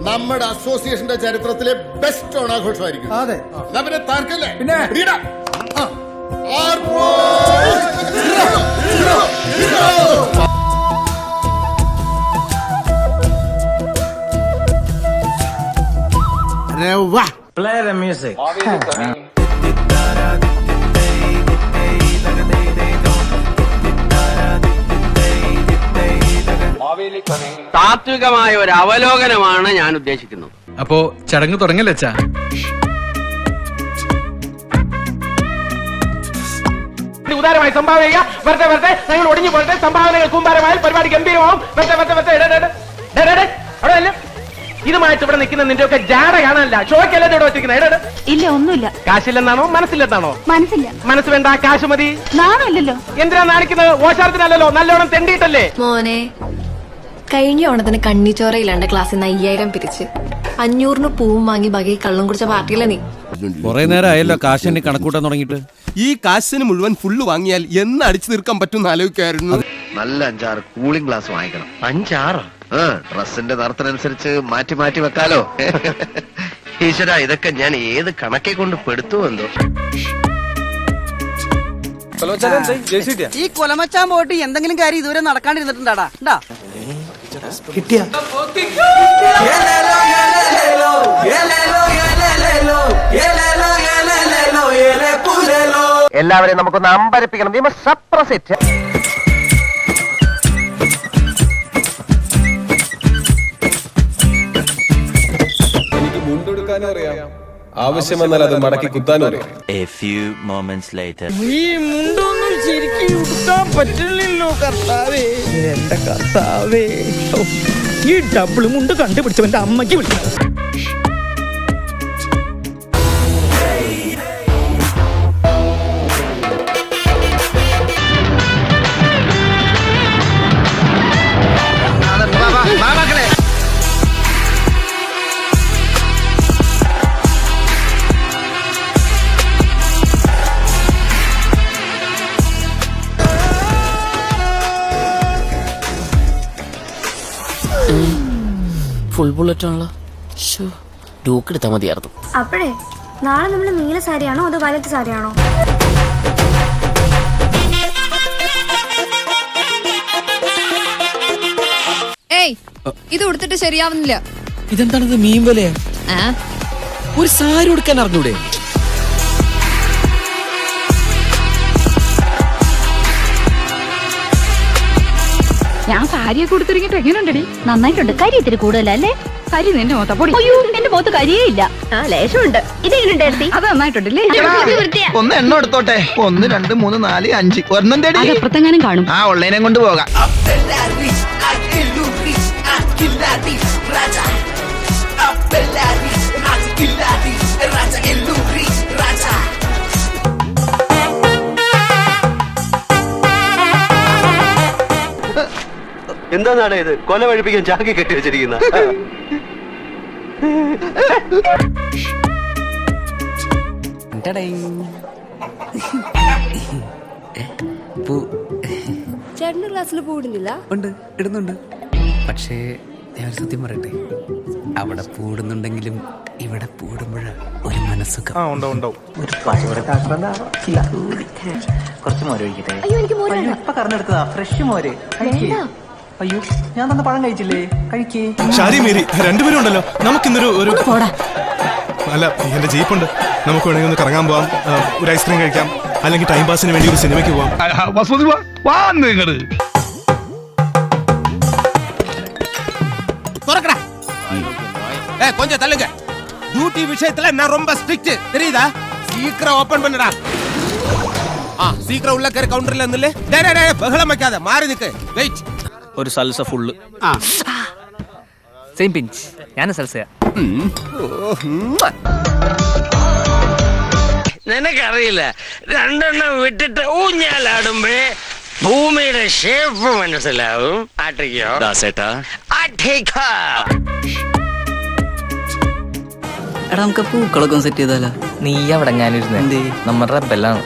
നമ്മുടെ അസോസിയേഷന്റെ ചരിത്രത്തിലെ ബെസ്റ്റ് ഓണാഘോഷമായിരിക്കും. അതെ. എന്നാ പിന്നെ താർക്കല്ലേ? പിന്നെ? Play the music. താത്വികമായ ഒരു അവലോകനമാണ് ഞാൻ ഉദ്ദേശിക്കുന്നത്. അപ്പോ ചടങ്ങ് തുടങ്ങല്ലേ അച്ഛാ? ഉദാരമായി സംഭാവന ചെയ്യുക. വെറുതെ ഞങ്ങൾ ഒടിഞ്ഞു പോലത്തെ സംഭാവനകൾ കൂമ്പാരമായാൽ പരിപാടി ഗംഭീരമാവും. ഇതുമായിട്ട് ഇവിടെ നിൽക്കുന്ന നിന്റെ ഒക്കെ ജാട കാണാനല്ല, ഷോയ്ക്കല്ലേ ഇവിടെ വെച്ചിരിക്കുന്നത്. ഇല്ല, ഒന്നുമില്ല. കാശില്ലെന്നാണോ മനസ്സില്ലെന്നാണോ? മനസ്സില്ല. മനസ്സ് വേണ്ട, കാശ് മതി. നാണല്ലോ. എന്തിനാ നാണിക്കുന്നത്? ഓശാരത്തിനല്ലോ, നല്ലോണം തെണ്ടിയിട്ടല്ലേ. മോനെ, കഴിഞ്ഞ ഓണത്തിന് കണ്ണിച്ചോറയിലാണ്ട് ക്ലാസ്സിൽ നിന്ന് 5000 പിരിച്ച് 500 പൂവും വാങ്ങി ബകി കള്ളം കുടിച്ച പാർട്ടിയില്ല നീ. കുറെ നേരം ആയല്ലോ കാശ് എന്നെ കണക്കൂട്ടാൻ തുടങ്ങിയിട്ട്. ഈ കാശിന് മുഴുവൻ ഫുള്ള് വാങ്ങിയാൽ എന്ന് അടിച്ചു തീർക്കാൻ പറ്റും ആലോചിക്കായിരുന്നു. നല്ല 5-6 കൂളിംഗ് ഗ്ലാസ് വാങ്ങിക്കണം. 5-6? ഡ്രസ്സിന്റെ നിറത്തിനനുസരിച്ച് മാറ്റി മാറ്റി വെക്കാലോ. ഈശ്വര, ഇതൊക്കെ ഞാൻ ഏത് കണക്കെ കൊണ്ട് പെടുത്തുവെന്തോ. ഈ കൊലമച്ചാൻ പോയിട്ട് എന്തെങ്കിലും കാര്യം ഇതുവരെ നടക്കാണ്ടിരുന്നിട്ടുണ്ടാടാ. കിട്ടിയ എല്ലാവരെയും നമുക്കൊന്ന് അമ്പരപ്പിക്കണം. We must suppress it. എനിക്ക് മുണ്ടെടുക്കാനും അറിയാം, ആവശ്യം വന്നാൽ അത് മടക്കി കുത്താനും അറിയാം. A few moments later. ഈ മുണ്ടൊന്നും ശരിക്കും ഉടുക്കാൻ പറ്റില്ലല്ലോ കർത്താവേ. എന്റെ കർത്താവേ, ഈ ഡബിൾ മുണ്ട് കണ്ടുപിടിച്ചവന്റെ അമ്മയ്ക്ക് വിളിക്കണം. ഫുൾ ബുള്ളറ്റ് ആണല്ലോ. ഡൂക്ക് എടുത്താൽ മതിയായിരുന്നു. അപ്പോഴേ നാളെ നമ്മള് നീല സാരിയാണോ അതോ വയലറ്റ് സാരിയാണോ? ഏയ്, ഇത് ഉടുത്തിട്ട് ശരിയാവുന്നില്ല. ഇതെന്താണിത്? മീൻ വിലയാ? ഒരു സാരി ഉടുക്കാൻ അറിഞ്ഞൂടെ? ഞാൻ സാരിയൊക്കെ കൊടുത്തിറങ്ങിട്ട് എങ്ങനെയുണ്ടടി? നന്നായിട്ടുണ്ട്. കരി ഇത്തിരി കൂടുതലല്ലേ? കരി നിന്റെ മുഖത്ത് പൊടി. അയ്യോ, എന്റെ മുഖത്ത് കരിയേ ഇല്ല. ലേശമുണ്ട്. ഇതെങ്ങനെയുണ്ട്? അത് നന്നായിട്ടുണ്ടല്ലേ? ഒന്ന് എണ്ണ എടുത്തോട്ടെ. 1 2 3 4 5 ഒരെണ്ണം തേടി അപ്പുറത്തെങ്ങാനും കാണും. ആ ഉള്ളതിനെ കൊണ്ട് പോകാം. എന്താണ് ഇത്? കൊല വഴിപ്പിക്കാൻ ചാക്കി കെട്ടി വെച്ചിരിക്കുന്ന. ചേട്ടന്റെ ക്ലാസ്സിൽ പൂടുന്നില്ല? ഉണ്ട്, ഇടുന്നുണ്ട്. പക്ഷേ ഞാൻ സത്യം പറയട്ടെ, അവിടെ പൂടുന്നുണ്ടെങ്കിലും ഇവിടെ പൂടുമ്പോഴ ഒരു മനസ്സുഖം. കുറച്ച് മോര് ഒഴിക്കട്ടെ. അയ്യോ, എനിക്ക് മോര് വേണ്ട. ഇപ്പൊ കറന്നെടുത്തതാ, ഫ്രഷ് മോര്. അയ്യോ, ഞാൻ തന്ന പഴം കഴിച്ചില്ലേ? കഴിക്കേ. ഷാരി മേരി രണ്ടുപേരും ഉണ്ടല്ലോ. നമുക്കിന്നൊരു അല്ല, എന്റെ ജീപ്പുണ്ട്. നമുക്ക് വേണമെങ്കിൽ ഒന്ന് കറങ്ങാൻ പോവാം, ഒരു ഐസ്ക്രീം കഴിക്കാം, അല്ലെങ്കിൽ ടൈം പാസിന് വേണ്ടി ഒരു സിനിമയ്ക്ക് പോവാം. கொஞ்சம் தள்ளுங்க. டியூட்டி விஷயத்துல நான் ரொம்ப ஸ்ட்ரிக்ட், தெரியுதா? சீக்கிரம் ஓபன் பண்ணுடா. சீக்கிரம் உள்ள கரை கவுண்டர்ல இருந்துல. டேய் பகலம் வைக்காத, மாறி நிக்கு. வெயிட். ഒരു സൽസ ഫുള്ള്. Same pinch. ഞാൻ സൽസയാ. നിനക്കറിയില്ല, 2 വിട്ടിട്ട് ഊഞ്ഞാലാടുമ്പേ ഭൂമിയുടെ ഷേപ്പ് മനസ്സിലാവും. ആട്ടിക്കോ ദാസേട്ടാ. ആട്ടിക്കോ. എടാ, നമുക്ക് പൂക്കളൊക്കെ സെറ്റ് ചെയ്താലോ? നീ അവിടെ ഞാനിരുന്നേ. നമ്മുടെ റബ്ബെല്ലാണ്.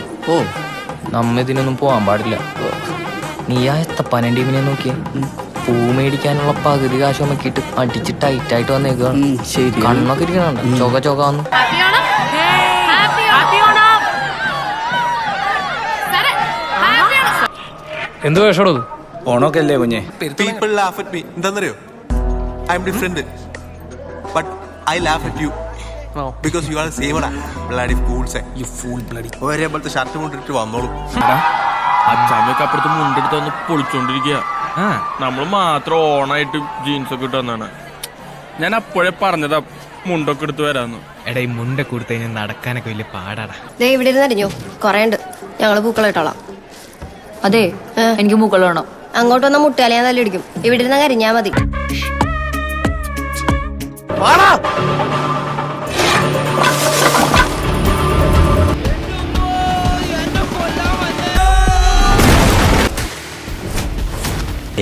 നമ്മ ഇതിനൊന്നും പോവാൻ പാടില്ല. നീ ആ എത്തപ്പാന ടീമിനെ നോക്കിയേ. പൂ മേടിക്കാനുള്ള പകുതി കാശ് നോക്കിയിട്ട് അടിച്ച് ടൈറ്റായിട്ട് വന്നേക്കാണ്. ശരി, കണ്ണൊക്കെ ഇരിക്കണുണ്ട്, ചൊക വന്നു. എന്ത് വേഷോടോ ഓണൊക്കെ അല്ലേ കുഞ്ഞെ? People laugh at me. എന്താന്നറിയോ? I'm different. But I laugh at you. Because you are the same bloody fools. You fool bloody. ഒരേപോലത്തെ ഷർട്ട് കൊണ്ടിട്ട് വന്നോളൂ. അച്ഛാമ്മയൊക്കെ അപ്പുറത്ത് മുണ്ടെടുത്ത് വന്ന് പൊളിച്ചോണ്ടിരിക്കുക. നമ്മൾ മാത്രം ഓണായിട്ട് ജീൻസ് ഒക്കെ ഇട്ട് വന്നാണ്. ഞാൻ അപ്പോഴേ പറഞ്ഞതാ മുണ്ടൊക്കെ എടുത്ത് വരാന്ന്. എടാ ഈ മുണ്ടൊക്കെ കൊടുത്തു കഴിഞ്ഞാൽ നടക്കാനൊക്കെ വലിയ പാടാടാ. ഇവിടെ ഇരുന്നറിഞ്ഞോ കൊറേ ഉണ്ട്. ഞങ്ങള് പൂക്കളിട്ടോളാം. അതെ, എനിക്ക് മുകൾ വേണം. അങ്ങോട്ട് വന്ന മുട്ടാലേ ഞാൻ നല്ല ഇടിക്കും. ഇവിടെ ഇരുന്ന കരിഞ്ഞാ മതി.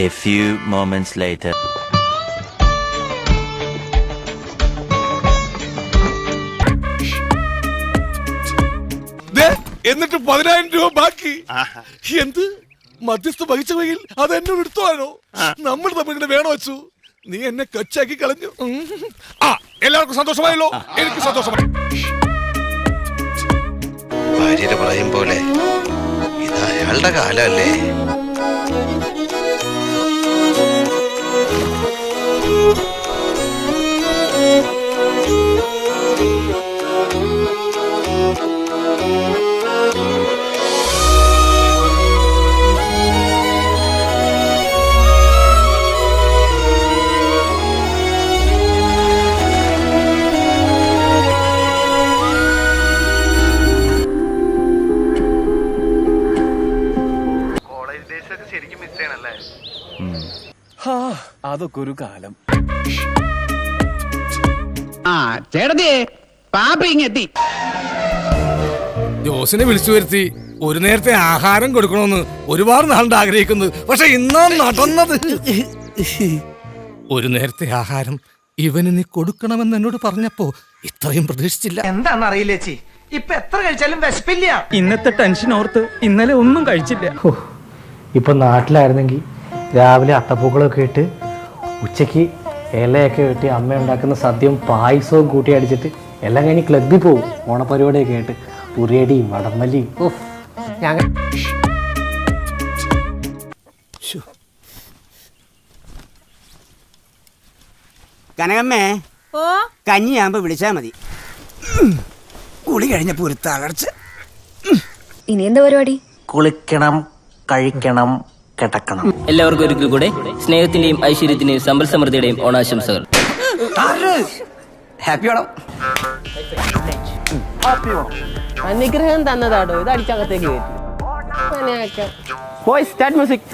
A few moments later. എന്നിട്ട് 10,000 രൂപ ബാക്കി. എന്ത് മധ്യസ്ഥ വഹിച്ചവയിൽ അത് എന്നോട് എടുത്തോളാനോ? നമ്മൾ തമ്മിൽ വേണോ വെച്ചു? നീ എന്നെ കച്ചാക്കി കളഞ്ഞു. എല്ലാവർക്കും സന്തോഷമായല്ലോ? എനിക്ക് സന്തോഷമായി. ഭാര്യയുടെ പറയും പോലെ ഇത് അയാളുടെ കാലല്ലേ. അതൊക്കെ ഒരു കാലം. ചേട്ടത്തിയേ പാപ്പ ഇങ്ങെത്തി. ജോസിനെ വിളിച്ചു വരുത്തി ഒരു നേരത്തെ ആഹാരം കൊടുക്കണമെന്ന് ഒരുപാട് നാളുണ്ട് ആഗ്രഹിക്കുന്നത്. പക്ഷെ ഇന്നാ നടന്നത്. ഒരു നേരത്തെ ആഹാരം ഇവന് നീ കൊടുക്കണമെന്ന് എന്നോട് പറഞ്ഞപ്പോ ഇത്രയും പ്രതീക്ഷിച്ചില്ല. എന്താണെന്നറിയില്ല ചേച്ചി, ഇപ്പൊ എത്ര കഴിച്ചാലും വിശപ്പില്ല. ഇന്നത്തെ ടെൻഷൻ ഓർത്ത് ഇന്നലെ ഒന്നും കഴിച്ചില്ല. ഇപ്പൊ നാട്ടിലായിരുന്നെങ്കിൽ രാവിലെ അത്തപ്പൂക്കളൊക്കെ ഇട്ട് ഉച്ചയ്ക്ക് ഇലയൊക്കെ വെട്ടി അമ്മ ഉണ്ടാക്കുന്ന സദ്യയും പായസവും കൂട്ടി അടിച്ചിട്ട് എല്ലാം കഴിഞ്ഞ് ക്ലബ്ബിൽ പോകും. ഓണപരിപാടിയൊക്കെ ആയിട്ട് ഉറിയടിയും വടംവലിയും. കനകമ്മേ, കഞ്ഞിയാകുമ്പോ വിളിച്ചാ മതി. കുളി കഴിഞ്ഞപ്പോ ഒരു തളർച്ച. ഇനി എന്താ പരിപാടി? കുളിക്കണം, കഴിക്കണം, കിടക്കണം. എല്ലാവർക്കും ഒരിക്കൽ കൂടെ സ്നേഹത്തിന്റെയും ഐശ്വര്യത്തിന്റെയും സമ്പൽ സമൃദ്ധിയുടെയും ഓണാശംസകൾ. ഹാപ്പി ഓണം. അനുഗ്രഹം തന്നതാടോ, ഇത് അടിച്ചകത്തേക്ക് പോയി സ്റ്റാർട്ട് മ്യൂസിക്.